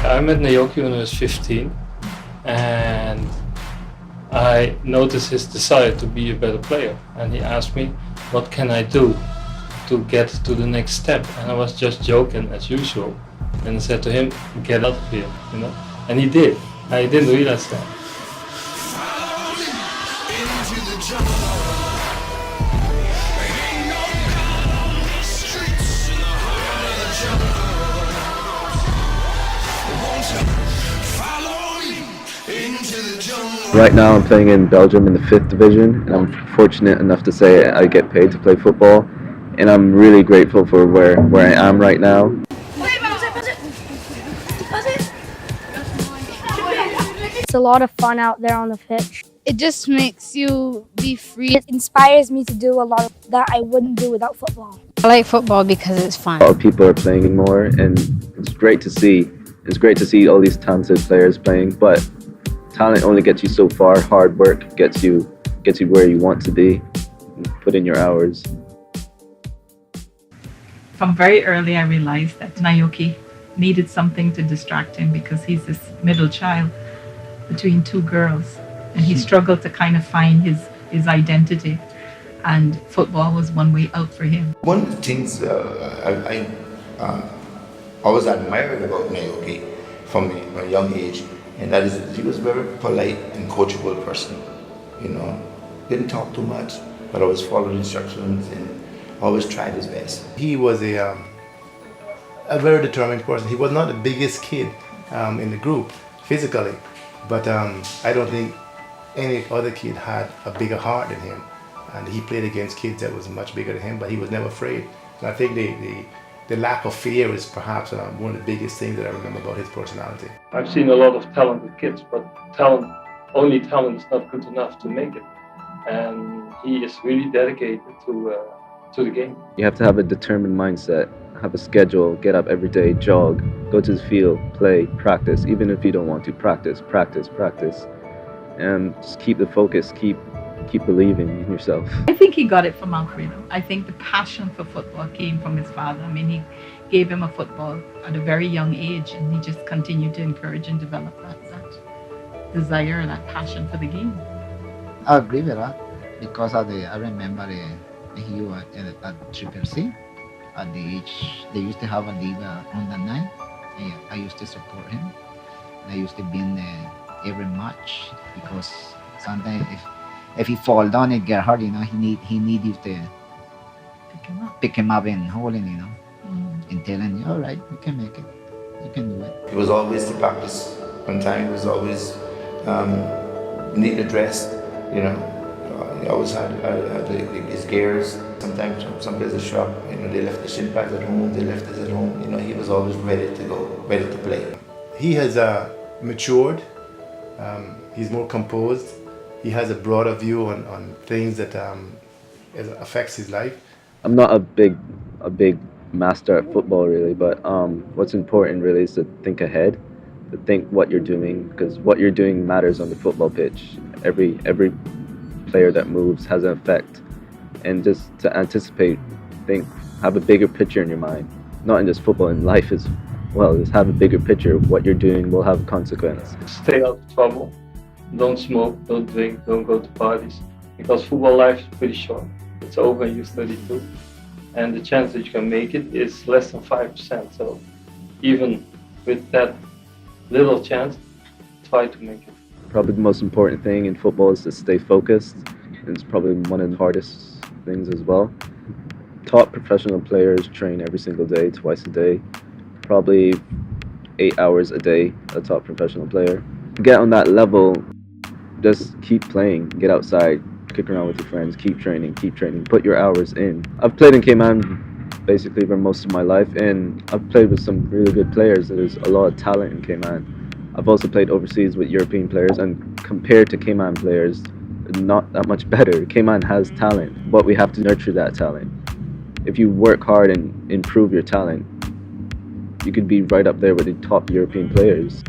I met Naoki when I was 15, and I noticed his desire to be a better player, and he asked me, what can I do to get to the next step? And I was just joking as usual, and I said to him, get out of here, you know, and he did. I didn't realize that. Right now I'm playing in Belgium in the 5th division, and I'm fortunate enough to say I get paid to play football, and I'm really grateful for where I am right now. It's a lot of fun out there on the pitch. It just makes you be free. It inspires me to do a lot that I wouldn't do without football. I like football because it's fun. A lot of people are playing more, and it's great to see. It's great to see all these talented players playing, but talent only gets you so far. Hard work gets you where you want to be. Put in your hours. From very early, I realized that Naoki needed something to distract him because he's this middle child between two girls, and he struggled to kind of find his identity, and football was one way out for him. One of the things I always admired about Naoki from a young age, and that is that he was a very polite and coachable person. You know, didn't talk too much, but always followed instructions and always tried his best. He was a very determined person. He was not the biggest kid in the group physically, but I don't think any other kid had a bigger heart than him. And he played against kids that was much bigger than him, but he was never afraid. And I think the lack of fear is perhaps one of the biggest things that I remember about his personality. I've seen a lot of talented kids, but only talent is not good enough to make it. And he is really dedicated to the game. You have to have a determined mindset, have a schedule, get up every day, jog, go to the field, play, practice, even if you don't want to, practice. And just keep the focus, keep believing in yourself. I think he got it from Alfredo. I think the passion for football came from his father. I mean, he gave him a football at a very young age, and he just continued to encourage and develop that desire, that passion for the game. I agree with that because I remember he was at Triple C at the age they used to have a league on the night. I used to support him. I used to be in every match because sometimes if he fall down and get hurt, you know, he need you to pick him up and hold him, you know, and tell him, all right, you can make it, you can do it. He was always to practice on time. He was always neatly dressed, you know. He always had his gears. Sometimes some players shop, you know, they left the shin pads at home, they left us at home. You know, he was always ready to go, ready to play. He has matured. He's more composed. He has a broader view on things that affects his life. I'm not a big master at football really, but what's important really is to think ahead, to think what you're doing, because what you're doing matters on the football pitch. Every player that moves has an effect, and just to anticipate, have a bigger picture in your mind, not in just football, in life as well. Just have a bigger picture. What you're doing will have a consequence. Stay out of trouble. Don't smoke, don't drink, don't go to parties, because football life is pretty short. It's over and you're 32, and the chance that you can make it is less than 5%. So even with that little chance, try to make it. Probably the most important thing in football is to stay focused. It's probably one of the hardest things as well. Top professional players train every single day, twice a day, probably 8 hours a day, a top professional player. Get on that level, just keep playing, get outside, kick around with your friends, keep training, put your hours in. I've played in Cayman basically for most of my life, and I've played with some really good players. There's a lot of talent in Cayman. I've also played overseas with European players, and compared to Cayman players, not that much better. Cayman has talent, but we have to nurture that talent. If you work hard and improve your talent, you could be right up there with the top European players.